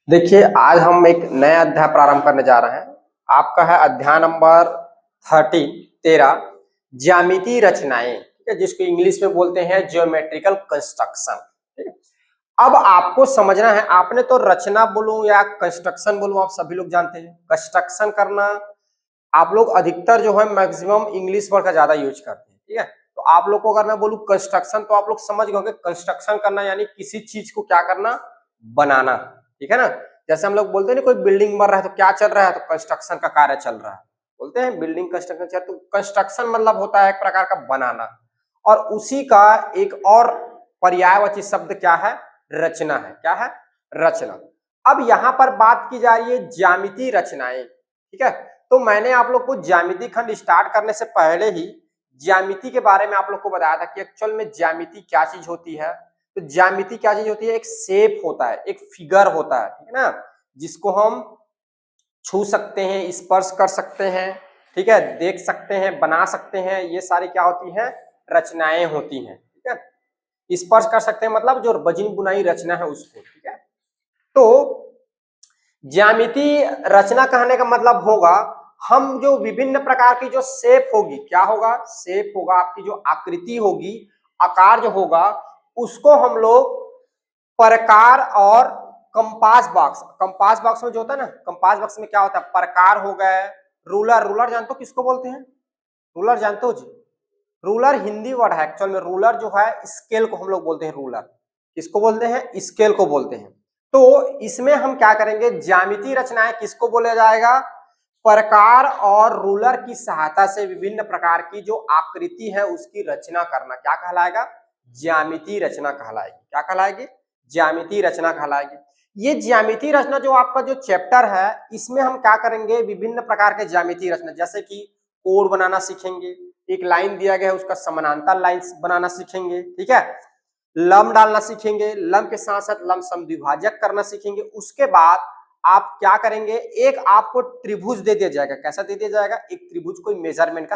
देखिए, आज हम एक नया अध्याय प्रारंभ करने जा रहे हैं। आपका है अध्याय नंबर 13 ज्यामितीय रचनाएं, ठीक है, जिसको इंग्लिश में बोलते हैं ज्योमेट्रिकल कंस्ट्रक्शन। ठीक है। अब आपको समझना है, आपने तो रचना बोलूं या कंस्ट्रक्शन बोलूं, आप सभी लोग जानते हैं कंस्ट्रक्शन करना। आप लोग अधिकतर जो है मैक्सिमम इंग्लिश वर्ड का ज्यादा यूज करते हैं। ठीक है, तो आप लोग को अगर मैं बोलूं कंस्ट्रक्शन तो आप लोग समझ गए कंस्ट्रक्शन करना यानी किसी चीज को क्या करना, बनाना। ठीक है ना। जैसे हम लोग बोलते हैं ना, कोई बिल्डिंग बन रहा है तो क्या चल रहा है, तो कंस्ट्रक्शन का कार्य चल रहा है, बोलते हैं बिल्डिंग कंस्ट्रक्शन चल। तो कंस्ट्रक्शन मतलब होता है एक प्रकार का बनाना, और उसी का एक और पर्यायवाची शब्द क्या है, रचना है। क्या है, रचना। अब यहां पर बात की जा रही है ज्यामितीय रचनाएं। ठीक है, तो मैंने आप लोग को ज्यामिति खंड स्टार्ट करने से पहले ही ज्यामिति के बारे में आप लोग को बताया था कि एक्चुअल में ज्यामिति क्या चीज होती है। तो ज्यामिति क्या चीज होती है, एक शेप होता है, एक फिगर होता है, ठीक है ना, जिसको हम छू सकते हैं, स्पर्श कर सकते हैं, ठीक है, देख सकते हैं, बना सकते हैं। ये सारी क्या होती हैं, रचनाएं होती हैं। ठीक है, स्पर्श कर सकते हैं मतलब जो बजिन बुनाई रचना है उसको। ठीक है, तो ज्यामिति रचना कहने का मतलब होगा हम जो विभिन्न प्रकार की जो शेप होगी, क्या होगा, शेप होगा, आपकी जो आकृति होगी, आकार जो होगा, उसको हम लोग प्रकार और कंपास बॉक्स में जो होता है ना, कंपास बॉक्स में क्या होता है, प्रकार हो गए, रूलर। रूलर जानते हो किसको बोलते हैं, रूलर जानते हो जी। रूलर हिंदी वर्ड है एक्चुअल में। रूलर जो है स्केल को हम लोग बोलते हैं, रूलर किसको बोलते हैं, स्केल को बोलते हैं। तो इसमें हम क्या करेंगे, ज्यामितीय रचनाएं किसको बोला जाएगा, प्रकार और रूलर की सहायता से विभिन्न प्रकार की जो आकृति है उसकी रचना करना क्या कहलाएगा, ज्यामितीय रचना कहलाएगी। क्या कहलाएगी, ज्यामितीय रचना कहलाएगी। ये ज्यामितीय रचना जो आपका जो चैप्टर है, इसमें हम क्या करेंगे, विभिन्न प्रकार के ज्यामितीय रचना, जैसे कि कोड बनाना सीखेंगे, एक लाइन दिया गया है उसका समानांतर लाइन बनाना सीखेंगे। ठीक है, लम डालना सीखेंगे, लम के साथ साथ लम समद्विभाजक करना सीखेंगे। उसके बाद आप क्या करेंगे, एक आपको त्रिभुज दे दिया जाएगा। कैसा दे दिया जाएगा, एक त्रिभुज कोई मेजरमेंट का,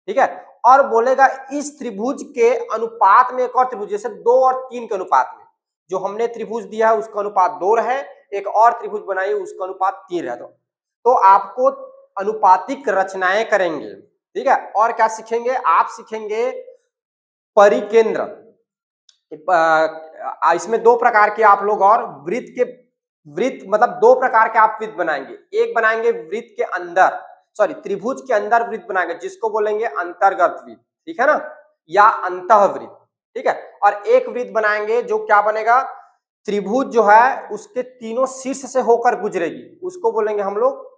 ठीक है, और बोलेगा इस त्रिभुज के अनुपात में एक और त्रिभुज, जैसे 2 और 3 के अनुपात में जो हमने त्रिभुज दिया है उसका अनुपात 2 है, एक और त्रिभुज बनाइए उसका अनुपात 3 है। तो आपको अनुपातिक रचनाएं करेंगे। ठीक है, और क्या सीखेंगे, आप सीखेंगे परिकेंद्र। इसमें 2 प्रकार के आप लोग, और वृत्त मतलब 2 प्रकार के आप वृत्त बनाएंगे। एक बनाएंगे वृत्त के अंदर, सॉरी त्रिभुज के अंदर वृत्त बनाएंगे जिसको बोलेंगे अंतर्गत वृत्त, ठीक है ना, या अंतःवृत्त। ठीक है, और एक वृत्त बनाएंगे जो क्या बनेगा, त्रिभुज जो है उसके तीनों शीर्ष से होकर गुजरेगी, उसको बोलेंगे हम लोग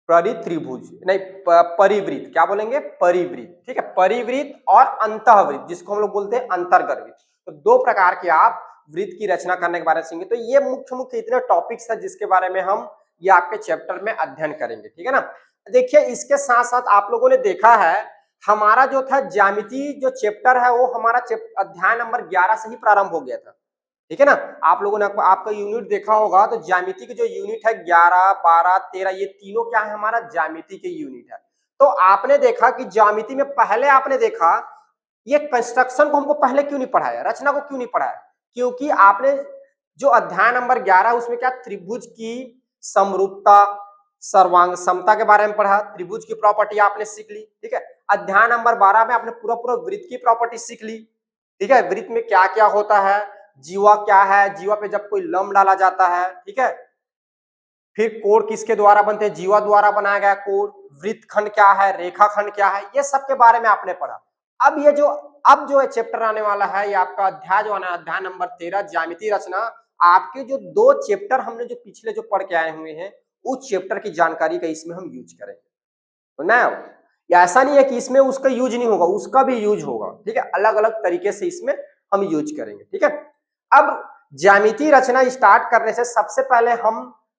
परित्रिभुज, नहीं परिवृत्त। क्या बोलेंगे, परिवृत्त। ठीक है, परिवृत्त और अंतःवृत्त जिसको हम लोग बोलते हैं अंतर्गत वृत्त। तो 2 प्रकार के आप वृत्त की रचना करने के बारे में सीखेंगे। तो ये मुख्य मुख्य इतने टॉपिक्स है जिसके बारे में हम ये आपके चैप्टर में अध्ययन करेंगे। ठीक है ना। देखिए, इसके साथ साथ आप लोगों ने देखा है हमारा जो था ज्यामिति जो चैप्टर है वो हमारा अध्याय नंबर 11 से ही प्रारंभ हो गया था। ठीक है ना, आप लोगों ने आपका यूनिट देखा होगा, तो ज्यामिति की जो यूनिट है 11, 12, 13, ये तीनों क्या है, हमारा ज्यामिति के यूनिट है। तो आपने देखा कि ज्यामिति में पहले आपने देखा ये कंस्ट्रक्शन को हमको पहले क्यों नहीं पढ़ाया, रचना को क्यों नहीं पढ़ाया, क्योंकि आपने जो अध्याय नंबर 11 उसमें क्या त्रिभुज की समरूपता, सर्वांग समता के बारे में पढ़ा, त्रिभुज की प्रॉपर्टी आपने सीख ली। ठीक है, अध्याय नंबर 12 में आपने पूरा पूरा वृत्त की प्रॉपर्टी सीख ली। ठीक है, वृत्त में क्या क्या होता है, जीवा क्या है, जीवा पे जब कोई लंब डाला जाता है, ठीक है, फिर कोण किसके द्वारा बनते हैं, जीवा द्वारा बनाया गया कोण, वृत्त खंड क्या है, रेखा खंड क्या है, ये सब के बारे में आपने पढ़ा। अब जो चैप्टर आने वाला है, ये आपका अध्याय जो आना है, अध्याय नंबर 13 ज्यामितीय रचना, आपके जो 2 चैप्टर हमने जो पिछले जो पढ़ के आए हुए हैं उस चैप्टर की जानकारी का इसमें हम यूज करेंगे। तो ना ऐसा नहीं है कि इसमें उसका यूज नहीं होगा, उसका भी यूज होगा। ठीक है, अलग अलग तरीके से इसमें हम यूज करेंगे। ठीक है, अब ज्यामितीय रचना स्टार्ट करने से सबसे पहले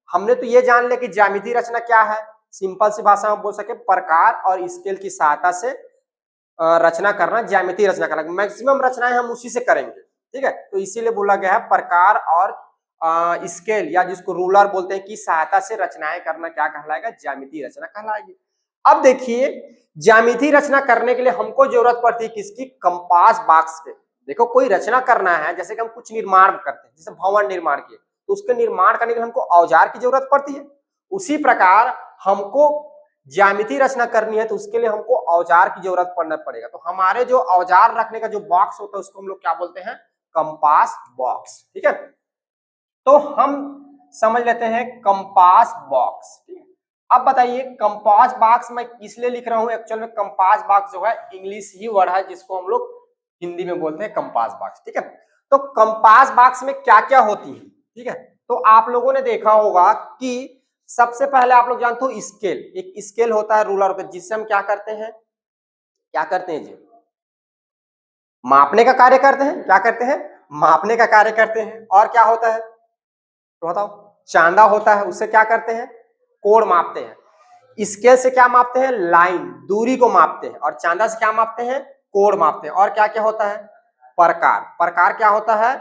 हमने तो ये जान लिया कि ज्यामितीय रचना क्या है। सिंपल सी भाषा में बोल सके, प्रकार और स्केल की सहायता से रचना करना ज्यामितीय रचना करना। मैक्सिमम रचनाएं हम उसी से करेंगे। ठीक है, तो इसीलिए बोला गया है प्रकार और स्केल या जिसको रूलर बोलते हैं की सहायता से रचनाएं करना क्या कहलाएगा, ज्यामितीय रचना कहलाएगी। अब देखिए, ज्यामितीय रचना करने के लिए हमको जरूरत पड़ती है किसकी, कंपास बॉक्स के। देखो, कोई रचना करना है, जैसे कि हम कुछ निर्माण करते हैं, जैसे भवन निर्माण किए, तो उसके निर्माण करने के लिए हमको औजार की जरूरत पड़ती है। उसी प्रकार हमको ज्यामिति रचना करनी है तो उसके लिए हमको औजार की जरूरत पड़ना पड़ेगा। तो हमारे जो औजार रखने का जो बॉक्स होता है उसको हम लोग क्या बोलते हैं, कंपास बॉक्स। ठीक है, तो हम समझ लेते हैं कंपास बॉक्स। ठीक है, अब बताइए कंपास बॉक्स मैं इसलिए लिख रहा हूं, एक्चुअल में कंपास बॉक्स जो है इंग्लिश ही वर्ड है जिसको हम लोग हिंदी में बोलते हैं कंपास बॉक्स। ठीक है, तो कंपास बॉक्स में क्या क्या होती है। ठीक है, तो आप लोगों ने देखा होगा कि सबसे पहले आप लोग जानते हो स्केल, एक स्केल होता है रूलर पे, जिससे हम क्या करते हैं जी, मापने का कार्य करते हैं। क्या करते हैं, मापने का कार्य करते हैं। और क्या होता है तो बताओ, चांदा होता है, उससे क्या करते हैं, कोण मापते हैं। स्केल से क्या मापते हैं, लाइन, दूरी को मापते हैं। और चांदा से क्या मापते हैं, कोण मापते हैं। और क्या क्या होता है, प्रकार, प्रकार क्या होता है,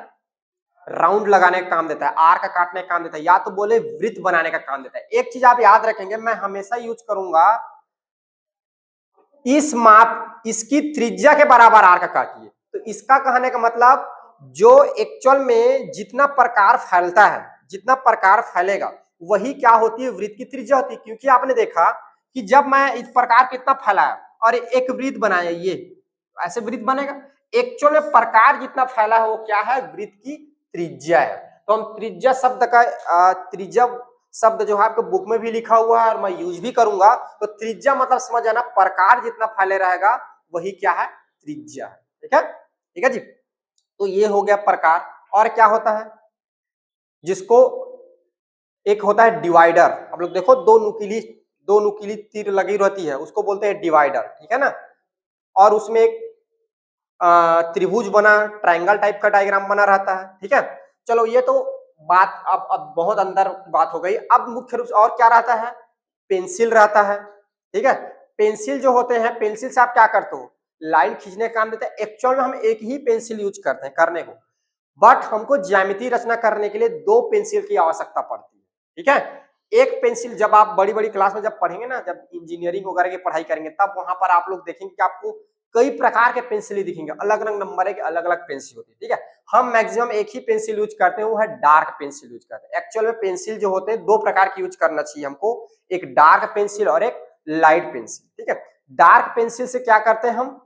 राउंड लगाने का काम देता है, आर्क काटने का काम देता है, या तो बोले वृत्त बनाने का काम देता है। एक चीज आप याद रखेंगे, मैं हमेशा यूज करूंगा, इस माप, इसकी त्रिज्या के बराबर आर्क काटिए। तो इसका कहने का मतलब जो एक्चुअल में जितना प्रकार फैलता है, जितना प्रकार फैलेगा वही क्या होती है, वृत्त की त्रिज्या होती है। क्योंकि आपने देखा कि जब मैं इस प्रकार कितना फैलाया और एक वृत्त बनाया, ये ऐसे वृत्त बनेगा। एक्चुअल में प्रकार जितना फैला है वो क्या है, वृत्त की त्रिज्या है। तो हम त्रिज्या शब्द का त्रिज्या शब्द जो है आपको बुक में भी लिखा हुआ है और मैं यूज भी करूंगा। तो त्रिज्या मतलब समझ जाना, प्रकार जितना फैले रहेगा वही क्या है, त्रिज्या है। ठीक है, ठीक है जी। तो ये हो गया प्रकार। और क्या होता है, जिसको एक होता है डिवाइडर। आप लोग देखो दो नुकीली तीर लगी रहती है, उसको बोलते हैं डिवाइडर। ठीक है ना, और उसमें एक त्रिभुज बना, ट्रायंगल टाइप का डायग्राम बना रहता है। ठीक है, चलो ये तो बात अब बहुत अंदर बात हो गई। अब मुख्य रूप से और क्या रहता है, पेंसिल रहता है। ठीक है, पेंसिल जो होते हैं, पेंसिल से आप क्या करते हो, लाइन खींचने का काम देते हैं। एक्चुअल में हम एक ही पेंसिल यूज करते हैं करने को, बट हमको ज्यामिति रचना करने के लिए दो पेंसिल की आवश्यकता पड़ती है। ठीक है, एक पेंसिल जब आप बड़ी बड़ी क्लास में जब पढ़ेंगे ना, जब इंजीनियरिंग वगैरह की पढ़ाई करेंगे, तब वहां पर आप लोग देखेंगे कि आपको कई प्रकार के पेंसिल दिखेंगे, अलग अलग नंबर के अलग अलग पेंसिल होती है। ठीक है, हम मैक्सिमम एक ही पेंसिल यूज करते हैं, वो है डार्क पेंसिल यूज करते हैं। एक्चुअल में पेंसिल जो होते हैं दो प्रकार की यूज करना चाहिए हमको, एक डार्क पेंसिल और एक लाइट पेंसिल। ठीक है, डार्क पेंसिल से क्या करते हैं हम,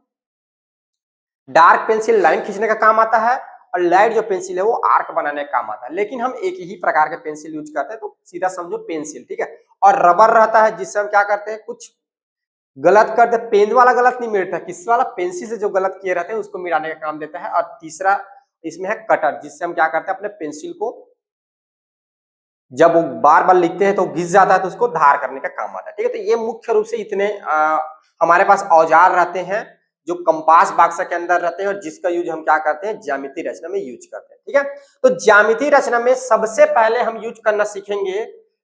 डार्क पेंसिल लाइन खींचने का काम आता है और लाइट जो पेंसिल है वो आर्क बनाने का काम आता है। लेकिन हम एक ही प्रकार के पेंसिल यूज करते हैं, तो सीधा समझो पेंसिल। ठीक है, और रबर रहता है जिससे हम क्या करते हैं, कुछ गलत करते, पेन वाला गलत नहीं मिटता, किस वाला, पेंसिल से जो गलत किए रहते हैं उसको मिटाने का काम देता है। और तीसरा इसमें है कटर, जिससे हम क्या करते हैं, अपने पेंसिल को जब वो बार बार लिखते हैं तो घिस जाता है, तो उसको धार करने का काम आता है। ठीक है, तो ये मुख्य रूप से इतने हमारे पास औजार रहते हैं जो कंपास बॉक्स के अंदर रहते हैं और जिसका यूज हम क्या करते हैं, ज्यामिति रचना में यूज करते हैं। ठीक है, तो ज्यामिति रचना में सबसे पहले हम यूज करना सीखेंगे,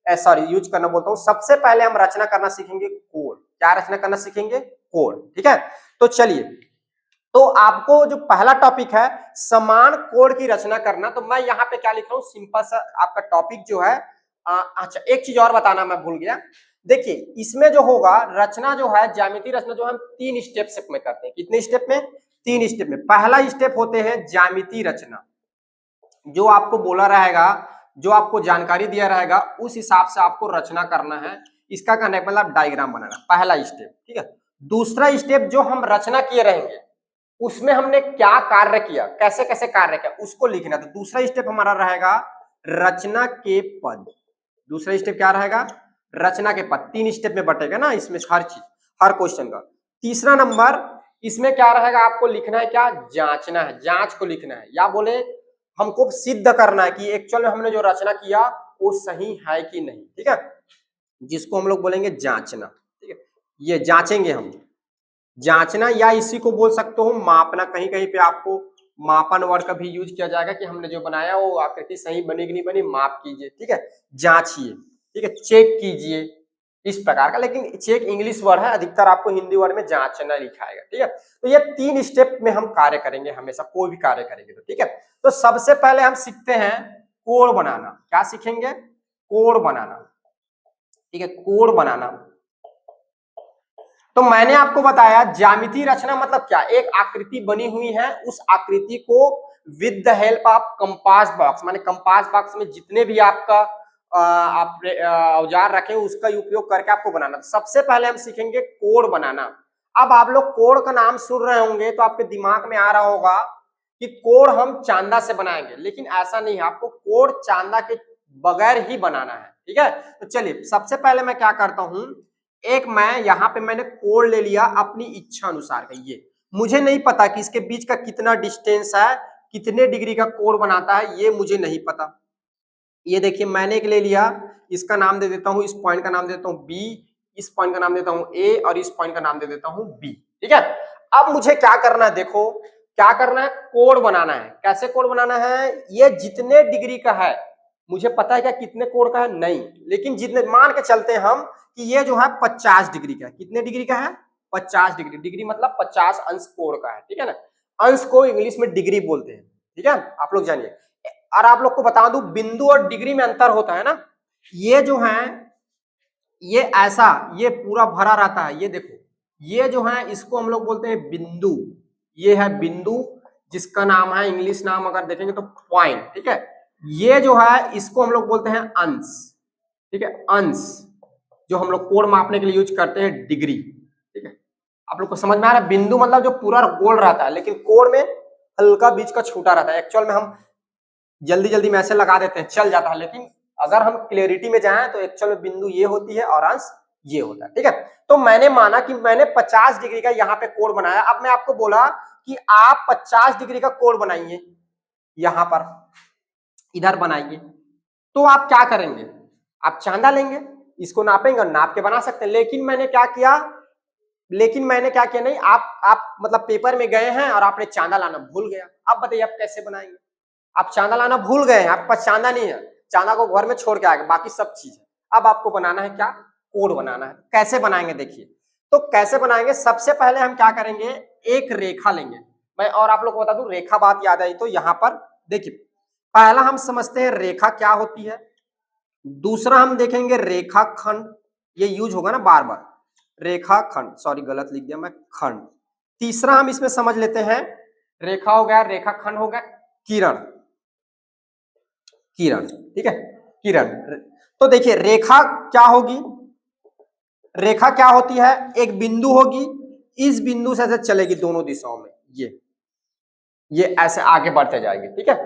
यूज करना बोलता हूं, सबसे पहले हम रचना करना सीखेंगे कोण। क्या रचना करना सीखेंगे, कोण। ठीक है, तो चलिए, तो आपको जो पहला टॉपिक है समान कोण की रचना करना, तो मैं यहाँ पे क्या लिख रहा हूँ, सिंपल सा आपका टॉपिक जो है। अच्छा एक चीज और बताना मैं भूल गया, देखिए इसमें जो होगा रचना जो है, ज्यामिति रचना जो हम 3 स्टेप में करते हैं। कितने स्टेप में, 3 स्टेप में। पहला स्टेप होते हैं ज्यामिति रचना, जो आपको बोला रहेगा, जो आपको जानकारी दिया रहेगा उस हिसाब से आपको रचना करना है। इसका कहने का मतलब डायग्राम बनाना, पहला स्टेप। ठीक है, दूसरा स्टेप जो हम रचना किए रहेंगे उसमें हमने क्या कार्य किया, कैसे कैसे कार्य किया, उसको लिखना। तो दूसरा स्टेप हमारा रहेगा रचना के पद। दूसरा स्टेप क्या रहेगा, रचना के पद। 3 स्टेप में बटेगा ना इसमें हर चीज, हर क्वेश्चन का। तीसरा नंबर इसमें क्या रहेगा, आपको लिखना है क्या, जांचना है, जांच को लिखना है, या बोले हमको सिद्ध करना है कि एक्चुअल में हमने जो रचना किया वो सही है कि नहीं। ठीक है, जिसको हम लोग बोलेंगे जांचना। ठीक है, ये जांचेंगे हम, जांचना, या इसी को बोल सकते हो मापना। कहीं कहीं पे आपको मापन वर्ड का भी यूज किया जाएगा कि हमने जो बनाया वो आकृति सही बनी कि नहीं बनी, माप कीजिए। ठीक है, जांचिए। ठीक है, चेक कीजिए, इस प्रकार का। लेकिन चेक इंग्लिश वर्ड है, अधिकतर आपको हिंदी वर्ड में जांचना लिखा आएगा। ठीक है, तो ये 3 स्टेप में हम कार्य करेंगे, हमेशा कोई भी कार्य करेंगे तो। ठीक है, तो सबसे पहले हम सीखते हैं कोण बनाना। क्या सीखेंगे, कोण बनाना। ठीक है, कोण बनाना। तो मैंने आपको बताया ज्यामिति रचना मतलब क्या, एक आकृति बनी हुई है, उस आकृति को with the help of compass box, माने कंपास बॉक्स में जितने भी आपका आप औजार रखे उसका उपयोग करके आपको बनाना। सबसे पहले हम सीखेंगे कोड बनाना। अब आप लोग कोड का नाम सुन रहे होंगे तो आपके दिमाग में आ रहा होगा कि कोड हम चांदा से बनाएंगे, लेकिन ऐसा नहीं है, आपको कोड चांदा के बगैर ही बनाना है। ठीक है, तो चलिए सबसे पहले मैं क्या करता हूं, एक मैं यहाँ पे मैंने कोड ले लिया अपनी इच्छा अनुसार का। ये मुझे नहीं पता कि इसके बीच का कितना डिस्टेंस है, कितने डिग्री का कोड बनाता है, ये मुझे नहीं पता। ये देखिए मैंने एक ले लिया, इसका नाम दे देता हूं, इस पॉइंट का नाम दे देता हूं बी, इस पॉइंट का नाम देता हूं ए और इस पॉइंट का नाम दे देता हूं बी। ठीक है, अब मुझे क्या करना है, देखो क्या करना है, कोड बनाना है। कैसे कोड बनाना है, ये जितने डिग्री का है, मुझे पता है क्या कितने कोड का है नहीं, लेकिन जितने मान के चलते हैं हम कि ये जो है 50 डिग्री का है। कितने डिग्री का है, 50 डिग्री। डिग्री मतलब 50 अंश कोण का है। ठीक है ना, अंश को इंग्लिश में डिग्री बोलते हैं। ठीक है, आप लोग जानिए। और आप लोग को बता दूं बिंदु और डिग्री में अंतर होता है ना, ये जो है ये ऐसा ये पूरा भरा रहता है, ये देखो ये जो है इसको हम लोग बोलते हैं बिंदु। ये है बिंदु जिसका नाम है इंग्लिश नाम अगर देखेंगे तो पॉइंट। ठीक है, ये जो है इसको हम लोग बोलते हैं अंश। ठीक है, अंश जो हम लोग कोण मापने के लिए यूज करते हैं डिग्री। ठीक है, आप लोग को समझ में आ रहा है, बिंदु मतलब जो पूरा गोल रहता है, लेकिन कोण में हल्का बीच का छूटा रहता है। एक्चुअल में हम जल्दी जल्दी में ऐसे लगा देते हैं चल जाता है, लेकिन अगर हम क्लियरिटी में जाएं तो एक्चुअल में बिंदु ये होती है और अंश ये होता है। ठीक है, तो मैंने माना कि मैंने 50 डिग्री का यहाँ पे कोण बनाया। अब मैं आपको बोला कि आप 50 डिग्री का कोण बनाइए, यहां पर इधर बनाइए, तो आप क्या करेंगे, आप चांदा लेंगे, इसको नापेंगे और नाप के बना सकते हैं। लेकिन मैंने क्या किया नहीं, आप मतलब पेपर में गए हैं और आपने चांदा लाना भूल गया। अब बताइए आप कैसे बनाएंगे, आप चांदा लाना भूल गए हैं, आपके पास चांदा नहीं है, चांदा को घर में छोड़ के आ गए, बाकी सब चीज है। अब आपको बनाना है क्या, कोड बनाना है। कैसे बनाएंगे देखिए, तो कैसे बनाएंगे, सबसे पहले हम क्या करेंगे, एक रेखा लेंगे। मैं और आप लोग को बता दूं, रेखा बात याद आई तो यहाँ पर देखिए, पहला हम समझते हैं रेखा क्या होती है, दूसरा हम देखेंगे रेखाखंड, ये यूज होगा ना बार बार, रेखाखंड, सॉरी गलत लिख दिया मैं, खंड। तीसरा हम इसमें समझ लेते हैं, रेखा हो गया, रेखाखंड हो गया, किरण, किरण। ठीक है, किरण। तो देखिए रेखा क्या होगी, रेखा क्या होती है, एक बिंदु होगी, इस बिंदु से ऐसे चलेगी दोनों दिशाओं में, ये ऐसे आगे बढ़ते जाएगी। ठीक है,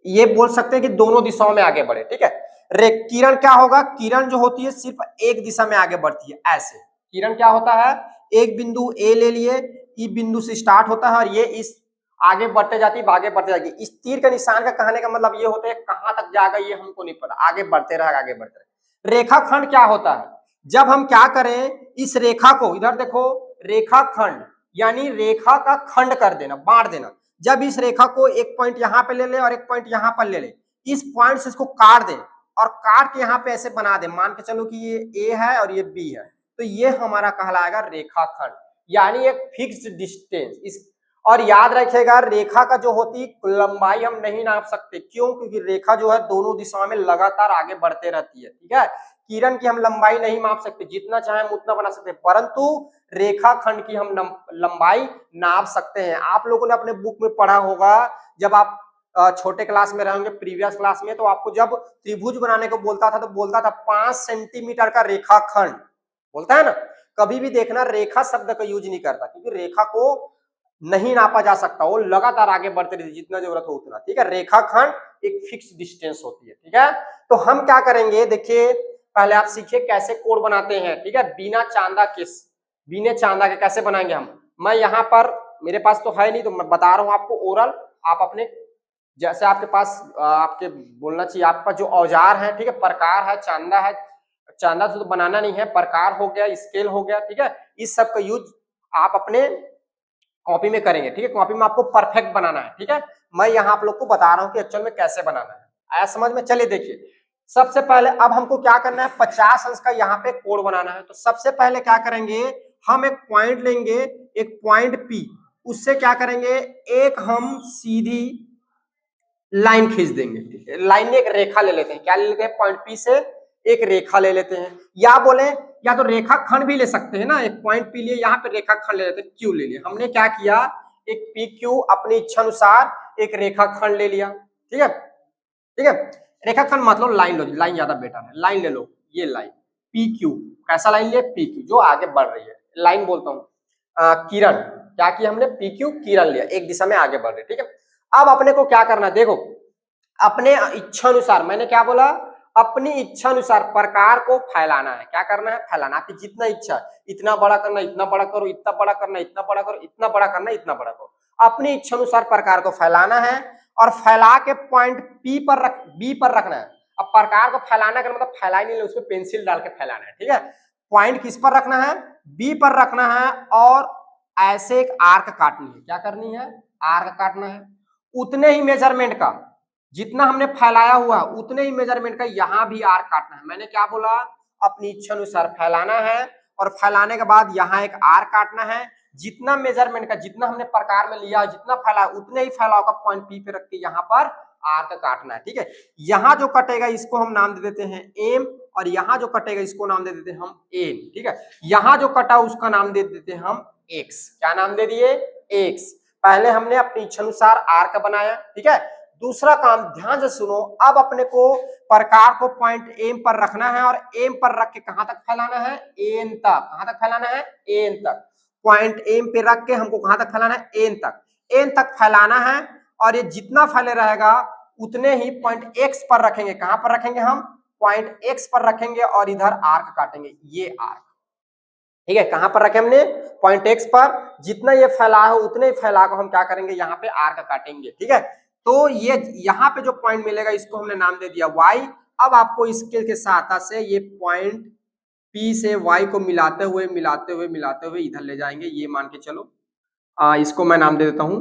ये बोल सकते हैं कि दोनों दिशाओं में आगे बढ़े। ठीक है, किरण क्या होगा, किरण जो होती है सिर्फ एक दिशा में आगे बढ़ती है, ऐसे। किरण क्या होता है, एक बिंदु ए ले लिए, ई बिंदु से स्टार्ट होता है और ये इस आगे बढ़ते जाती है, आगे बढ़ते जाएगी। इस तीर का निशान का कहने का मतलब ये होता है कहां तक जाएगा ये हमको नहीं पता, आगे बढ़ते रहेगा, आगे बढ़ते रहेगा। रेखाखंड क्या होता है, जब हम क्या करें, इस रेखा को इधर देखो, रेखाखंड यानी रेखा का खंड कर देना, बांट देना। जब इस रेखा को एक पॉइंट यहाँ पे ले ले और एक पॉइंट यहाँ पर ले ले, इस पॉइंट से इसको काट दे और काट के यहाँ पे ऐसे बना दे, मान के चलो कि ये ए है और ये बी है, तो ये हमारा कहलाएगा रेखाखंड, यानी एक फिक्स्ड डिस्टेंस। इस और याद रखिएगा रेखा का जो होती लंबाई हम नहीं नाप सकते, क्यों, क्योंकि रेखा जो है दोनों दिशाओं में लगातार आगे बढ़ते रहती है। ठीक है, किरण की हम लंबाई नहीं माप सकते, जितना चाहे हम उतना बना सकते हैं, परंतु रेखाखंड की हम लंबाई नाप सकते हैं। आप लोगों ने अपने बुक में पढ़ा होगा, जब आप छोटे क्लास में रहेंगे, प्रीवियस क्लास में, तो आपको जब त्रिभुज बनाने को बोलता था तो बोलता था 5 सेंटीमीटर का रेखाखंड, बोलता है ना। कभी भी देखना रेखा शब्द का यूज नहीं करता, क्योंकि रेखा को नहीं नापा जा सकता, वो लगातार आगे बढ़ते रहती है, जितना जरूरत हो उतना। ठीक है, रेखाखंड एक फिक्स डिस्टेंस होती है। ठीक है, तो हम क्या करेंगे, देखिए पहले आप सीखिए कैसे कोड बनाते हैं। ठीक है, बिना चांदा के कैसे बनाएंगे हम, मैं यहाँ पर मेरे पास तो है नहीं तो मैं बता रहा हूँ आपको ओरल, आप अपने जैसे आपके पास आपके बोलना चाहिए, आपका जो औजार है, ठीक है, प्रकार है, चांदा से तो बनाना नहीं है, प्रकार हो गया, स्केल हो गया। ठीक है, इस सब का यूज आप अपने कॉपी में करेंगे। ठीक है, कॉपी में आपको परफेक्ट बनाना है। ठीक है, मैं यहाँ आप लोग को बता रहा हूँ कि एक्चुअल में कैसे बनाना है, आया समझ में। चलिए देखिए, सबसे पहले अब हमको क्या करना है, 50 अंश का यहाँ पे कोण बनाना है। तो सबसे पहले क्या करेंगे, हम एक पॉइंट लेंगे, एक पॉइंट पी, उससे क्या करेंगे, एक हम सीधी लाइन खींच देंगे। लाइन में एक रेखा ले लेते हैं, क्या ले लेते हैं, पॉइंट पी से एक रेखा ले लेते हैं, या बोले या तो रेखा खंड भी ले सकते हैं ना, एक पॉइंट पी लिए, यहाँ पे रेखा खंड ले लेते हैं, क्यों ले लिए, हमने क्या किया, एक पी क्यू अपनी इच्छा अनुसार एक रेखाखंड ले लिया, ठीक है, ठीक है। रेखाखंड मतलब लाइन लो, लाइन ज्यादा बेटर है, लाइन ले लो, ये लाइन पी क्यू, कैसा लाइन लिया, पी क्यू जो आगे बढ़ रही है, लाइन बोलता हूँ। किरण, क्या किया हमने, पी क्यू किरण लिया, एक दिशा में आगे बढ़ रही है, ठीक है। अब अपने को क्या करना है, देखो अपने इच्छा अनुसार, मैंने क्या बोला, अपनी इच्छा अनुसार प्रकार को फैलाना है, क्या करना है, फैलाना, आपकी जितना इच्छा, इतना बड़ा करना, इतना बड़ा करो, इतना बड़ा करना, इतना बड़ा करो, इतना बड़ा करना, इतना बड़ा करो, अपनी इच्छा अनुसार प्रकार को फैलाना है और फैला के पॉइंट बी पर रखना है। अब प्रकार को फैलाना का मतलब फैला ही नहीं, उसमें पेंसिल डाल के फैलाना है, ठीक है। पॉइंट किस पर रखना है, बी पर रखना है और ऐसे एक आर्क काटनी है, क्या करनी है, आर्क काटना है। उतने ही मेजरमेंट का, जितना हमने फैलाया हुआ उतने ही मेजरमेंट का यहाँ भी आर्क काटना है। मैंने क्या बोला, अपनी इच्छा अनुसार फैलाना है और फैलाने के बाद यहाँ एक आर्क काटना है। जितना मेजरमेंट का, जितना हमने प्रकार में लिया, जितना फैला उतने ही फैलाव का पॉइंट पी पे रख के यहाँ पर आर्क काटना है, ठीक है। यहाँ जो कटेगा इसको हम नाम दे देते हैं एम और यहाँ जो कटेगा इसको नाम दे देते हैं हम एन, ठीक है। यहाँ जो कटा उसका नाम दे देते हैं हम एक्स, क्या नाम दे दिए, एक्स। पहले हमने अपनी इच्छा अनुसार आर्क बनाया, ठीक है। दूसरा काम ध्यान से सुनो, अब अपने को प्रकार को पॉइंट एम पर रखना है और एम पर रख के कहां तक फैलाना है, एन तक, कहां तक फैलाना है, एन तक। पॉइंट एम पे रख के हमको कहां तक फैलाना है, एन तक, एन तक फैलाना है। और ये जितना फैले रहेगा उतने ही पॉइंट एक्स पर रखेंगे, कहां पर रखेंगे हम, पॉइंट एक्स पर रखेंगे और इधर आर्क काटेंगे, ये आर्क, ठीक है। कहां पर रखे हमने, पॉइंट एक्स पर, जितना ये फैला है उतने ही फैला को हम क्या करेंगे, यहाँ पे आर्क काटेंगे, ठीक है। तो ये यहाँ पे जो पॉइंट मिलेगा इसको हमने नाम दे दिया y। अब आपको इसके के सहायता से ये पॉइंट P से y को मिलाते हुए इधर ले जाएंगे, ये मान के चलो। इसको मैं नाम दे देता हूं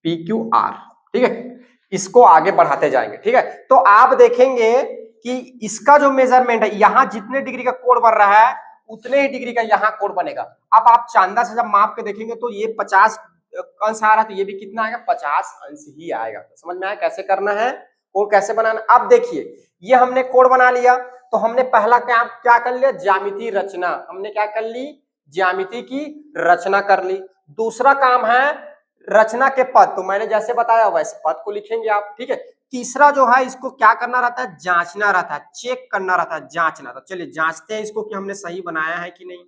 PQR, ठीक है। इसको आगे बढ़ाते जाएंगे, ठीक है। तो आप देखेंगे कि इसका जो मेजरमेंट है, यहाँ जितने डिग्री का कोण बन रहा है उतने ही डिग्री का यहाँ कोण बनेगा। अब आप चांदा से जब माप के देखेंगे तो ये 50 अंश आ रहा है, तो ये भी कितना आएगा, 50 अंश ही आएगा। तो समझ में आया कैसे करना है, कोण कैसे बनाना। अब देखिए ये हमने कोण बना लिया, तो हमने पहला क्या कर लिया, ज्यामिति रचना, हमने क्या कर ली, ज्यामिति की रचना कर ली। दूसरा काम है रचना के पद, तो मैंने जैसे बताया वैसे पद को लिखेंगे आप, ठीक है। तीसरा जो है इसको क्या करना रहता है, जांचना रहता है, चेक करना रहता है, जांचना। तो चलिए जांचते हैं इसको कि हमने सही बनाया है कि नहीं,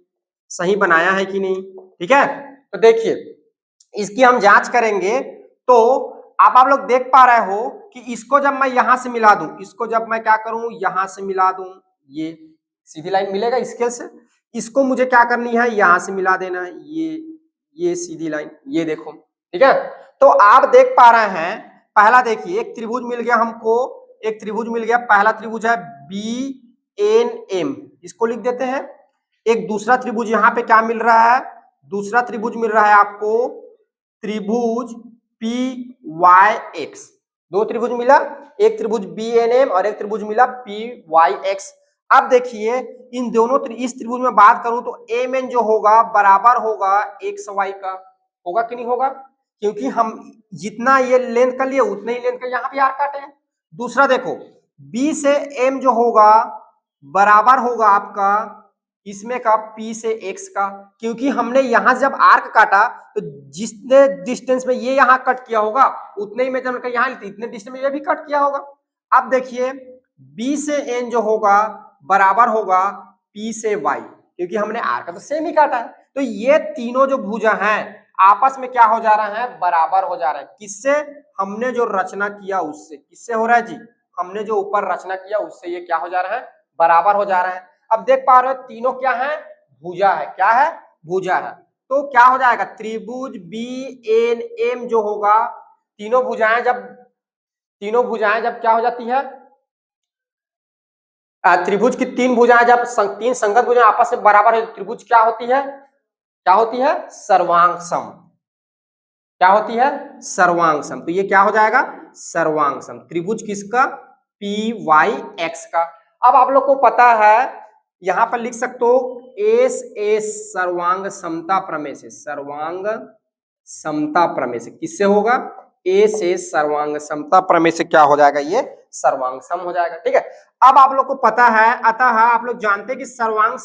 सही बनाया है कि नहीं, ठीक है। तो देखिए इसकी हम जांच करेंगे। तो आप लोग देख पा रहे हो कि इसको जब मैं यहां से मिला दूं, इसको जब मैं क्या करूं, यहां से मिला दूं, ये सीधी लाइन मिलेगा स्केल से। इसको मुझे क्या करनी है, यहां से मिला देना है, ये सीधी लाइन, ये देखो, ठीक है। तो आप देख पा रहे हैं, पहला देखिए एक त्रिभुज मिल गया हमको, एक त्रिभुज मिल गया, पहला त्रिभुज है BNM, इसको लिख देते हैं। एक दूसरा त्रिभुज यहाँ पे क्या मिल रहा है, दूसरा त्रिभुज मिल रहा है आपको त्रिभुज PYX, दो त्रिभुज मिला, एक त्रिभुज BNM और एक त्रिभुज मिला PYX। अब देखिए इन दोनों इस त्रिभुज में बात करूं तो MN जो होगा बराबर होगा XY का, होगा कि नहीं होगा, क्योंकि हम जितना ये लेंथ कर लिए उतने ही लेंथ का यहाँ भी आर्क काटे हैं। दूसरा देखो B से M जो होगा बराबर होगा आपका इसमें का P से X का, क्योंकि हमने यहां जब आर्क काटा तो जितने डिस्टेंस में ये यहां कट किया होगा उतने ही मेजरमेंट का यहाँ इतने डिस्टेंस में ये भी कट किया होगा। अब देखिए B से N जो होगा बराबर होगा P से Y, क्योंकि हमने आर्क तो सेम ही काटा है। तो ये तीनों जो भुजा हैं आपस में क्या हो जा रहा है, बराबर हो जा रहा है। किससे, हमने जो रचना किया उससे, किससे हो रहा है जी, हमने जो ऊपर रचना किया उससे ये क्या हो जा रहा है, बराबर हो जा रहा है। अब देख पा रहे हो तीनों क्या है, भुजा है, क्या है, भुजा है। तो क्या हो जाएगा, त्रिभुज BNM जो होगा, तीनों भुजाएं जब क्या हो जाती है, त्रिभुज की तीन भुजाएं जब तीन संगत भुजाएं आपस में बराबर है, त्रिभुज क्या होती है, क्या होती है, सर्वांग सम, क्या होती है, सर्वांग सम। तो ये क्या हो जाएगा, सर्वांग सम, त्रिभुज किसका, PYX का। अब आप लोग को पता है यहां पर लिख सकते हो एस सर्वांग समता प्रमेय से, सर्वांग समता प्रमेय से किससे होगा, एस सर्वांग समता प्रमेय से क्या हो जाएगा, ये सर्वांग सम हो जाएगा, ठीक है। अब आप लोग को पता है, अतः आप लोग जानते हैं कि सर्वांग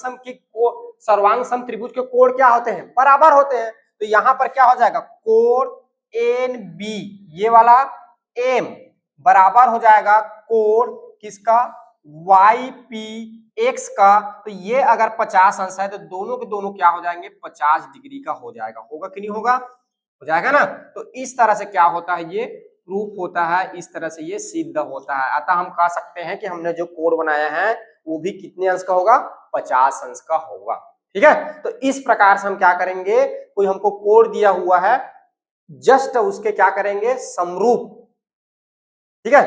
सम त्रिभुज के कोण क्या होते हैं, बराबर होते हैं। तो यहां पर क्या हो जाएगा, कोण एन बी, ये वाला एम बराबर हो जाएगा कोण किसका, वाई पी एक्स का। तो ये अगर 50 अंश है तो दोनों के दोनों क्या हो जाएंगे, 50 डिग्री का हो जाएगा। होगा कि नहीं होगा, हो जाएगा ना। तो इस तरह से क्या होता है, ये प्रूफ होता है, इस तरह से ये सिद्ध होता है। अतः हम कह सकते हैं कि हमने जो कोण बनाया है वो भी कितने अंश का होगा, 50 अंश का होगा। ठीक है, तो इस प्रकार से हम क्या करेंगे, कोई हमको कोण दिया हुआ है, जस्ट उसके क्या करेंगे, समरूप, ठीक है,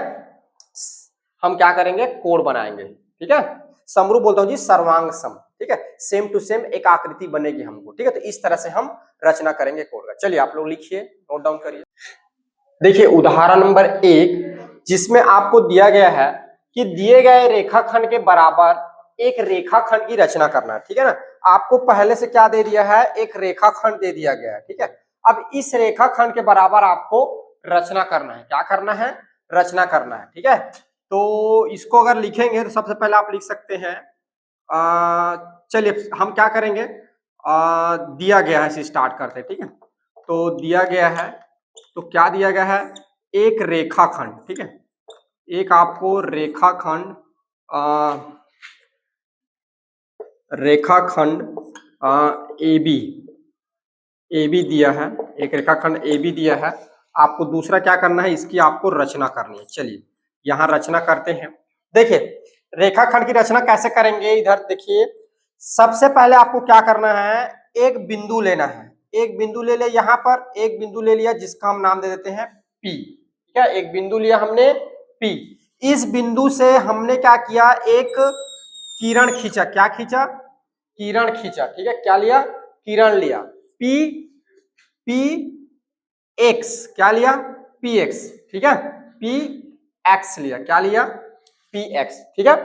हम क्या करेंगे, कोण बनाएंगे। ठीक है, समरूप बोलता हूं जी, सर्वांग सम। ठीक है, सेम टू सेम एक आकृति बनेगी हमको। ठीक है, तो इस तरह से हम रचना करेंगे कोण का। चलिए आप लोग लिखिए, नोट डाउन करिए। देखिए उदाहरण नंबर 1, जिसमें आपको दिया गया है कि दिए गए रेखाखंड के बराबर एक रेखाखंड की रचना करना है। ठीक है ना, आपको पहले से क्या दे दिया है, एक रेखाखंड दे दिया गया है। ठीक है, अब इस रेखाखंड के बराबर आपको रचना करना है। क्या करना है, रचना करना है। ठीक है, तो इसको अगर लिखेंगे तो सबसे पहले आप लिख सकते हैं, चलिए हम क्या करेंगे, दिया गया है से स्टार्ट करते हैं। ठीक है, तो दिया गया है, तो क्या दिया गया है, एक रेखाखंड। ठीक है, एक आपको रेखाखंड रेखाखंड ए बी दिया है, एक रेखाखंड ए बी दिया है। आपको दूसरा क्या करना है, इसकी आपको रचना करनी है। चलिए यहाँ रचना करते हैं। देखिए रेखाखंड की रचना कैसे करेंगे, इधर देखिए, सबसे पहले आपको क्या करना है, एक बिंदु लेना है। एक बिंदु ले ले, यहाँ पर एक बिंदु ले लिया जिसका हम नाम दे देते हैं P। ठीक है, एक बिंदु लिया हमने P। इस बिंदु से हमने क्या किया, एक किरण खींचा। क्या खींचा, किरण खींचा। ठीक है, क्या लिया, किरण लिया, पी एक्स, क्या लिया, पी एक्स। ठीक है, पी एक्स लिया, क्या लिया, पी एक्स। ठीक है,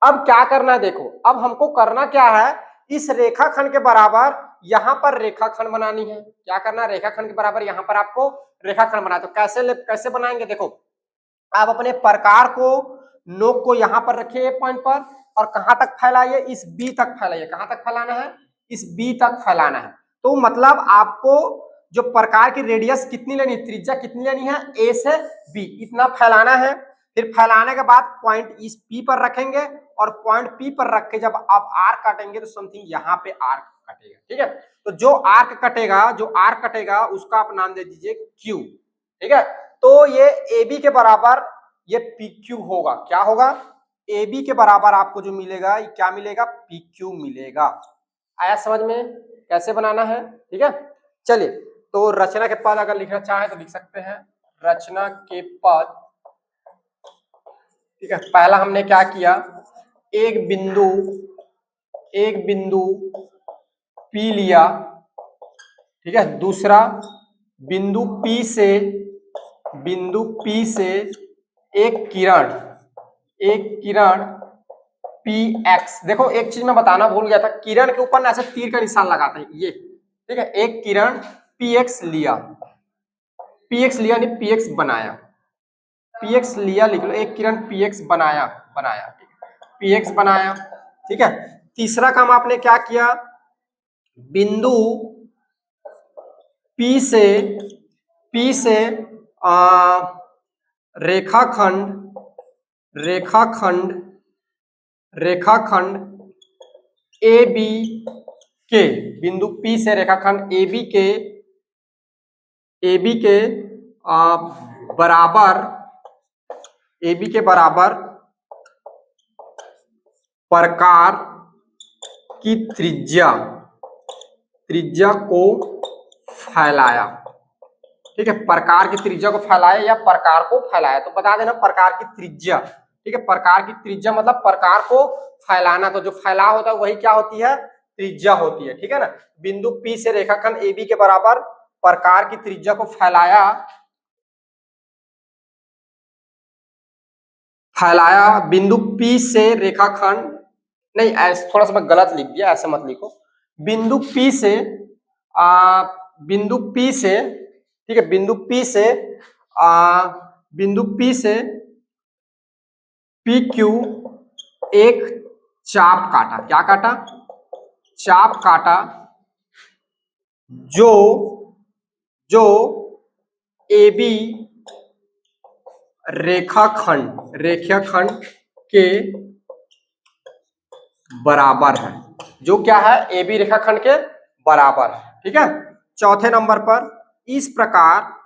अब क्या करना है, देखो अब हमको करना क्या है, इस रेखाखंड के बराबर यहां पर रेखाखंड बनानी है। क्या करना है, रेखाखंड के बराबर यहां पर आपको रेखाखंड बनाना। तो कैसे बनाएंगे, देखो आप अपने प्रकार को, नोक को यहां पर रखिए पॉइंट पर, और कहां तक फैलाइए, इस बी तक फैलाइए। कहां तक फैलाना है, इस बी तक फैलाना है। तो मतलब आपको जो प्रकार की रेडियस कितनी लेनी, त्रिज्या कितनी लेनी है, ए से बी, इतना फैलाना है। फिर फैलाने के बाद पॉइंट इस पी पर रखेंगे, और पॉइंट पी पर रख के जब आप आर्क काटेंगे तो समथिंग यहाँ पे आर्क कटेगा। ठीक है, तो जो आर्क कटेगा उसका आप नाम दे दीजिए क्यू। ठीक है, तो ये ए बी के बराबर ये पी क्यू होगा। क्या होगा, ए बी के बराबर आपको जो मिलेगा, क्या मिलेगा, पी क्यू मिलेगा। आया समझ में कैसे बनाना है। ठीक है, चलिए तो रचना के पद अगर लिखना चाहे तो लिख सकते हैं, रचना के पद। ठीक है, पहला हमने क्या किया, एक बिंदु P लिया। ठीक है, दूसरा बिंदु P से एक किरण PX। देखो एक चीज मैं बताना भूल गया था, किरण के ऊपर ना ऐसे तीर का निशान लगाते हैं ये। ठीक है, एक किरण PX लिया, यानी PX बनाया, PX लिया लिख लो, एक किरण PX बनाया। PX बनाया। ठीक है, तीसरा काम आपने क्या किया, बिंदु P से रेखाखंड AB के, बिंदु P से रेखाखंड AB के बराबर प्रकार की त्रिज्या को फैलाया। ठीक है, प्रकार की त्रिज्या को फैलाया या प्रकार को फैलाया, तो बता देना प्रकार की त्रिज्या। ठीक है, प्रकार की त्रिज्या मतलब प्रकार को फैलाना, तो जो फैलाव होता है वही क्या होती है, त्रिज्या होती है। ठीक है ना, बिंदु P से रेखाखंड AB के बराबर प्रकार की त्रिज्या को फैलाया बिंदु P से रेखाखंड, नहीं ऐसे थोड़ा सा मैं गलत लिख दिया, ऐसे मत लिखो। बिंदु P से ठीक है, बिंदु P से PQ एक चाप काटा। क्या काटा, चाप काटा, जो ए बी रेखाखंड के बराबर है, जो क्या है ए बी रेखाखंड के बराबर है। ठीक है, चौथे नंबर पर इस प्रकार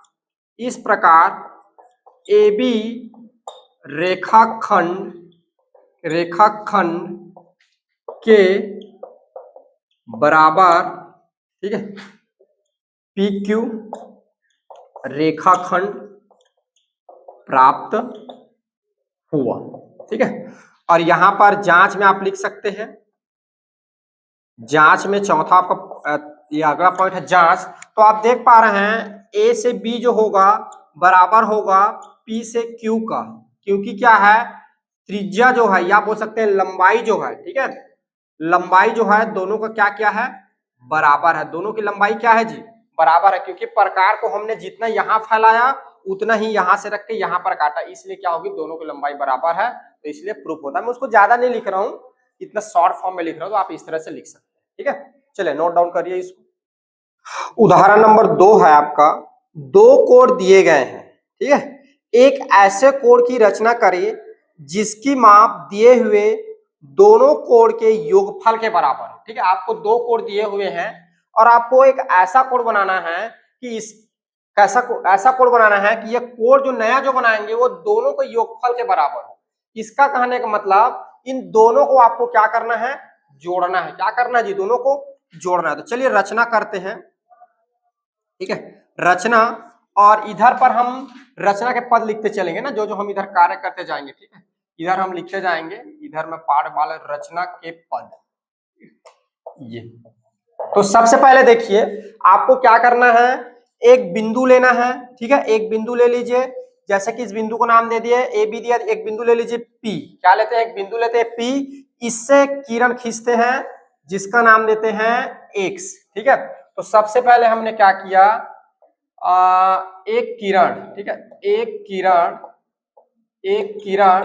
ए बी रेखाखंड के बराबर, ठीक है, पी क्यू रेखाखंड प्राप्त हुआ। ठीक है, और यहां पर जांच में आप लिख सकते हैं, जांच में चौथा आपका ये अगला पॉइंट है जांच। तो आप देख पा रहे हैं ए से बी जो होगा बराबर होगा पी से क्यू का, क्योंकि क्या है त्रिज्या जो है या बोल सकते हैं लंबाई जो है, ठीक है, लंबाई जो है दोनों का क्या क्या है बराबर है, दोनों की लंबाई क्या है जी बराबर है, क्योंकि प्रकार को हमने जितना यहाँ फैलाया उतना ही यहाँ से रख के यहाँ पर काटा, इसलिए क्या होगी दोनों की लंबाई बराबर है, तो इसलिए प्रूफ होता है। मैं उसको ज्यादा नहीं लिख रहा हूँ, इतना शॉर्ट फॉर्म में लिख रहा हूँ, तो आप इस तरह से लिख सकते हैं। ठीक है, चलिए नोट डाउन करिए इसको। उदाहरण नंबर 2 है आपका, दो कोण दिए गए हैं, ठीक है, एक ऐसे कोण की रचना करिए जिसकी माप दिए हुए दोनों कोण के योगफल के बराबर है। ठीक है, आपको दो कोण दिए हुए हैं और आपको एक ऐसा कोण बनाना है कि इस ऐसा कोण बनाना है कि ये कोण जो नया जो बनाएंगे वो दोनों के योगफल के बराबर हो। इसका कहने का मतलब इन दोनों को आपको क्या करना है जोड़ना है, क्या करना है जी दोनों को जोड़ना है। तो चलिए रचना करते हैं। ठीक है, रचना, और इधर पर हम रचना के पद लिखते चलेंगे ना, जो जो हम इधर कार्य करते जाएंगे। ठीक है, इधर हम लिखते जाएंगे, इधर में पाठ वाला रचना के पद ये। तो सबसे पहले देखिए आपको क्या करना है, एक बिंदु लेना है। ठीक है, एक बिंदु ले लीजिए, जैसे कि इस बिंदु को नाम दे दिए ए बी दिया, एक बिंदु ले लीजिए पी, क्या लेते हैं एक बिंदु लेते हैं पी, इससे किरण खींचते हैं जिसका नाम देते हैं एक्स। ठीक है, तो सबसे पहले हमने क्या किया, एक किरण, ठीक है, एक किरण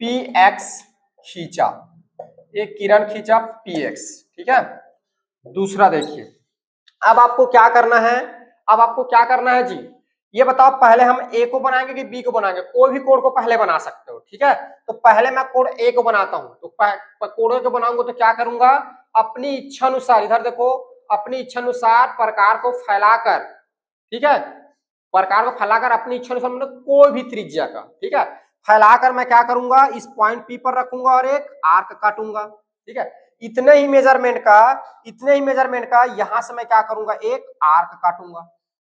पी एक्स खींचा, एक किरण खींचा पी एक्स। ठीक है, दूसरा देखिए, अब आपको क्या करना है, अब आपको क्या करना है जी ये बताओ, पहले हम ए को बनाएंगे कि बी को बनाएंगे, कोई भी कोण को पहले बना सकते हो। ठीक है, तो पहले मैं कोण ए को बनाता हूं, तो कोण ए को बनाऊंगा तो क्या करूंगा, अपनी इच्छा अनुसार, इधर देखो, अपनी इच्छा अनुसार प्रकार को फैलाकर, ठीक है, प्रकार को फैलाकर अपनी इच्छा अनुसार मतलब कोई भी त्रिज्या का, ठीक है, फैलाकर मैं क्या करूंगा इस पॉइंट पी पर रखूंगा और एक आर्क काटूंगा। ठीक है, इतने ही मेजरमेंट का यहां से मैं क्या करूंगा एक आर्क काटूंगा।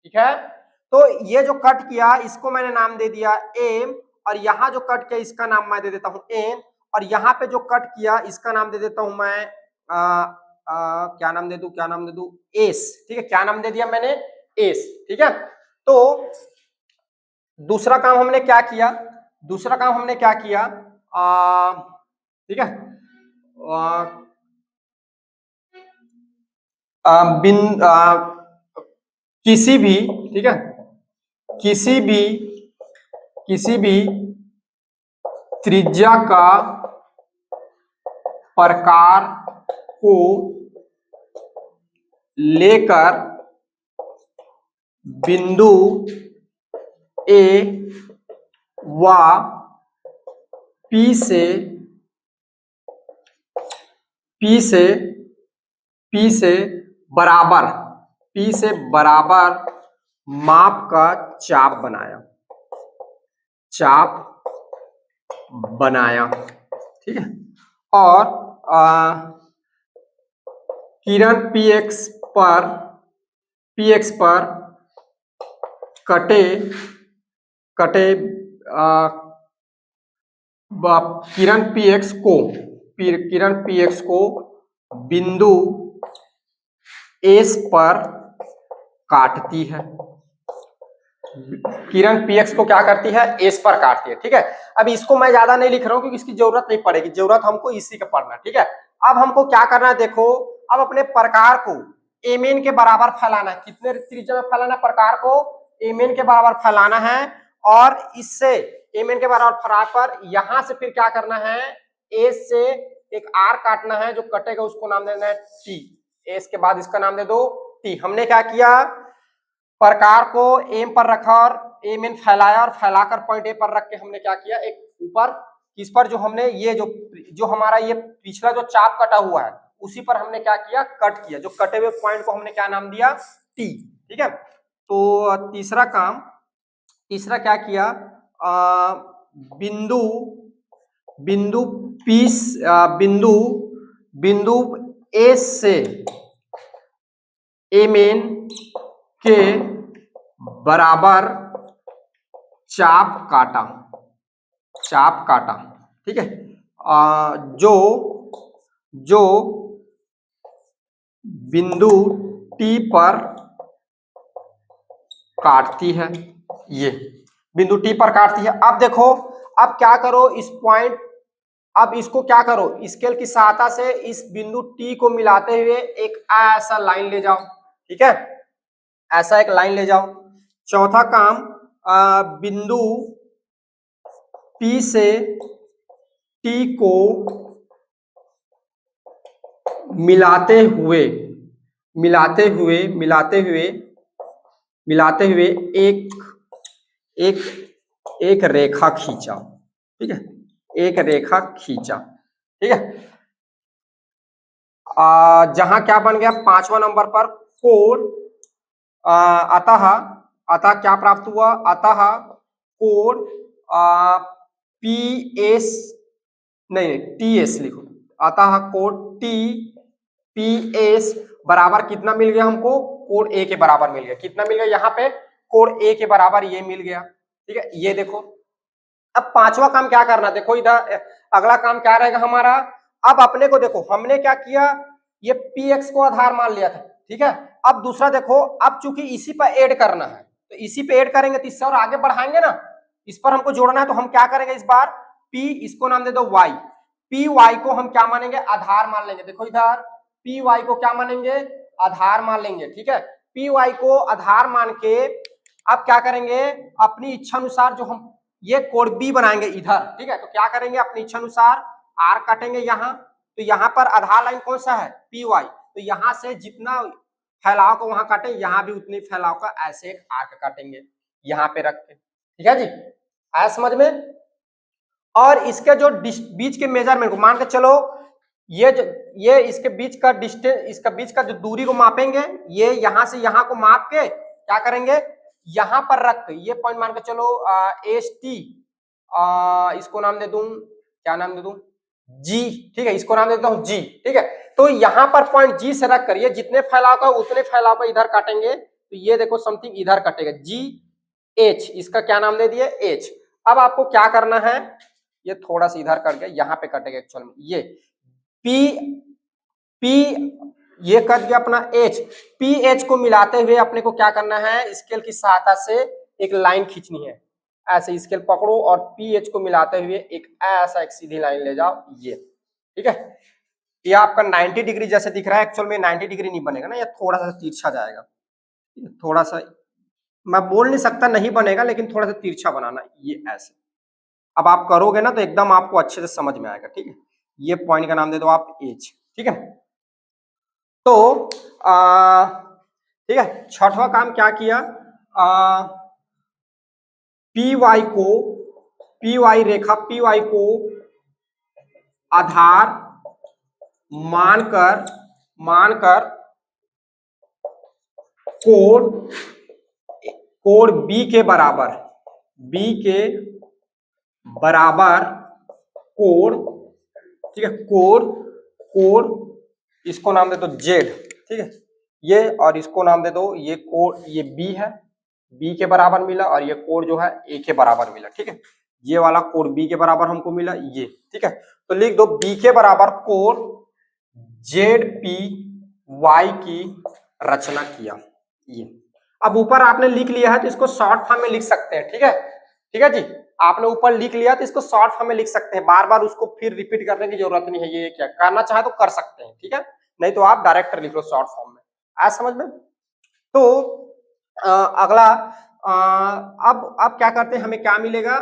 ठीक है, तो ये जो कट किया इसको मैंने नाम दे दिया एम, और यहाँ जो कट किया इसका नाम मैं दे देता हूं एन, और यहाँ पे जो कट किया इसका नाम दे देता हूं मैं क्या नाम दे दू एस। ठीक है, क्या नाम दे दिया मैंने एस। ठीक है, तो दूसरा काम हमने क्या किया, ठीक है, किसी भी, ठीक है, किसी भी त्रिज्या का प्रकार को लेकर बिंदु ए व पी से बराबर माप का चाप बनाया। ठीक है, और किरण px पर कटे किरण px को बिंदु एस पर काटती है, किरण px को क्या करती है एस पर काटती है। ठीक है, अब इसको मैं ज्यादा नहीं लिख रहा हूं क्योंकि इसकी जरूरत नहीं पड़ेगी, जरूरत हमको इसी का पढ़ना। ठीक है, अब हमको क्या करना है, देखो अब अपने प्रकार को एमएन के बराबर फैलाना है, कितने त्रिज्या में फैलाना है प्रकार को एमएन के बराबर फैलाना है, और इससे एमएन के बराबर फैला पर यहां से फिर क्या करना है एस से एक आर काटना है, जो कटेगा उसको नाम देना है टी, एस के बाद इसका नाम दे दो टी। हमने क्या किया प्रकार को एम पर रखा और एम इन फैलाया और फैलाकर पॉइंट ए पर रख के हमने क्या किया, एक ऊपर किस पर जो हमने ये जो हमारा ये पिछला जो चाप कटा हुआ है उसी पर हमने क्या किया, कट किया। जो कटे हुए पॉइंट को हमने क्या नाम दिया, टी। ठीक है, तो तीसरा क्या किया, बिंदु बिंदु पी बिंदु बिंदु ए से ए मेन के बराबर चाप काटा। ठीक है, जो बिंदु टी पर काटती है, ये बिंदु टी पर काटती है। अब देखो, अब क्या करो, इस पॉइंट, अब इसको क्या करो, स्केल की सहायता से इस बिंदु टी को मिलाते हुए एक ऐसा लाइन ले जाओ। ठीक है, ऐसा एक लाइन ले जाओ। चौथा काम, बिंदु पी से टी को मिलाते हुए एक रेखा खींचा। ठीक है, एक रेखा खींचा। ठीक है, जहां क्या बन गया, 5वां नंबर पर कोण, अतः क्या प्राप्त हुआ, अतः कोण पी एस, नहीं टी एस लिखो, अतः कोण टी पी एस बराबर कितना मिल गया हमको, कोण ए के बराबर मिल गया। कितना मिल गया, यहाँ पे कोण ए के बराबर ये मिल गया। ठीक है, ये देखो। अब 5वां काम क्या करना, देखो इधर अगला काम क्या रहेगा हमारा। अब अपने को देखो, हमने क्या किया, ये पी एक्स को आधार मान लिया था। ठीक है, अब दूसरा देखो, अब चूंकि इसी पर ऐड करना है तो इसी पे ऐड करेंगे तो इससे और आगे बढ़ाएंगे ना, इस पर हमको जोड़ना है। तो हम क्या करेंगे इस बार, पी, इसको नाम दे दो वाई, पी वाई को हम क्या मानेंगे, आधार मान लेंगे। देखो इधर पी वाई को क्या मानेंगे, आधार मान लेंगे। ठीक है, पी वाई को आधार मान के अब क्या करेंगे, अपनी इच्छा अनुसार जो हम ये कोण बी बनाएंगे इधर। ठीक है, तो क्या करेंगे, अपनी इच्छा अनुसार आर काटेंगे यहाँ। तो यहाँ पर आधार लाइन कौन सा है, पी वाई, तो यहाँ से जितना फैलाव को वहां काटे, यहाँ भी उतनी फैलाव का ऐसे एक आर्क काटेंगे यहाँ पे रख के। ठीक है जी, आया समझ में। और इसके जो बीच के मेजरमेंट को मान के चलो, ये इसके बीच का डिस्टेंस, इसका बीच का जो दूरी को मापेंगे, ये यहाँ से यहाँ को माप के क्या करेंगे, यहाँ पर रख के ये पॉइंट मान के चलो एस टी, इसको नाम दे दूं, क्या नाम दे दूं, जी। ठीक है, इसको नाम देता हूं जी। ठीक है, तो यहाँ पर पॉइंट जी से रख कर ये जितने फैलाव का उतने फैलाव का इधर काटेंगे। तो ये देखो समथिंग इधर कटेगा, जी एच, इसका क्या नाम दे दिए, एच। अब आपको क्या करना है, ये थोड़ा सा इधर करके यहाँ पे कटेगा एक्चुअल में, ये पी ये कट गया अपना एच। पी एच को मिलाते हुए अपने को क्या करना है, स्केल की सहायता से एक लाइन खींचनी है। ऐसे स्केल पकड़ो और पी एच को मिलाते हुए एक ऐसा एक सीधी लाइन ले जाओ, ये। ठीक है, ये आपका 90 डिग्री जैसे दिख रहा है, एक्चुअल में 90 डिग्री नहीं बनेगा ना, ये थोड़ा सा तिरछा जाएगा। थोड़ा सा, मैं बोल नहीं सकता नहीं बनेगा, लेकिन थोड़ा सा तिरछा बनाना, ये ऐसे। अब आप करोगे ना तो एकदम आपको अच्छे से समझ में आएगा। ठीक है, ये पॉइंट का नाम दे दो आप एच। ठीक है, तो ठीक है, 6वां काम क्या किया, पी वाई रेखा पी वाई को आधार मानकर कोण बी के बराबर कोण, ठीक है, कोण इसको नाम दे दो जेड। ठीक है, ये, और इसको नाम दे दो, ये कोण, ये बी है, बी के बराबर मिला, और ये कोण जो है ए के बराबर मिला। ठीक है, ये वाला कोण बी के बराबर हमको मिला, ये। ठीक है, तो लिख दो बी के बराबर कोण जेड पी वाई की रचना किया, ये। अब ऊपर आपने लिख लिया है तो इसको शॉर्ट फॉर्म में लिख सकते हैं। ठीक है, ठीक है जी, आपने ऊपर लिख लिया तो इसको शॉर्ट फॉर्म में लिख सकते हैं, बार बार उसको फिर रिपीट करने की जरूरत नहीं है। ये क्या करना चाहे तो कर सकते हैं, ठीक है, नहीं तो आप डायरेक्ट लिख लो शॉर्ट फॉर्म में। आज समझ में। तो अगला, अब क्या करते हैं, हमें क्या मिलेगा,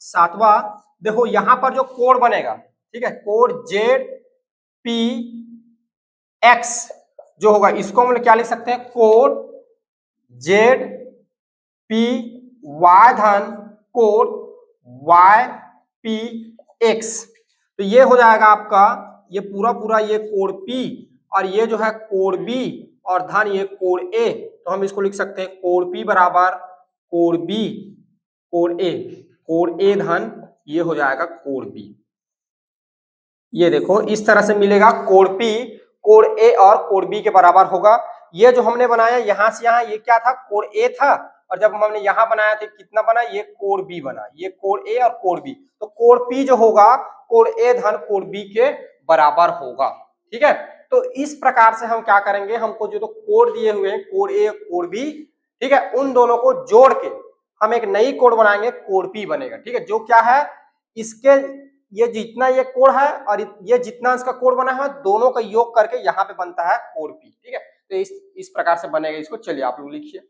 7वां, देखो यहां पर जो कोण बनेगा, ठीक है, कोण जेड पी एक्स जो होगा, इसको हम क्या लिख सकते हैं, कोण जेड पी वाई धन कोड वाई पी एक्स। तो ये हो जाएगा आपका ये पूरा पूरा ये कोड पी और ये जो है कोड बी और धन ये कोड ए। तो हम इसको लिख सकते हैं कोड पी बराबर कोड बी कोड ए धन ये हो जाएगा कोड बी। ये देखो इस तरह से मिलेगा कोड पी कोड ए और कोड बी के बराबर होगा। ये जो हमने बनाया यहां से यहां ये क्या था कोड ए था और जब हमने यहां बनाया तो कितना बना ये कोड बी बना, ये कोड ए और कोड बी। तो कोड पी जो होगा कोड ए धन कोड बी के बराबर होगा। ठीक है, तो इस प्रकार से हम क्या करेंगे, हमको जो तो कोड दिए हुए हैं कोड ए कोड बी, ठीक है, उन दोनों को जोड़ के हम एक नई कोड बनाएंगे कोड पी बनेगा। ठीक है, जो क्या है इसके ये जितना ये कोड है और ये जितना इसका कोड बना है दोनों का योग करके यहाँ पे बनता है कोड पी। ठीक है, तो इस प्रकार से बनेगा इसको। चलिए आप लोग लिखिए।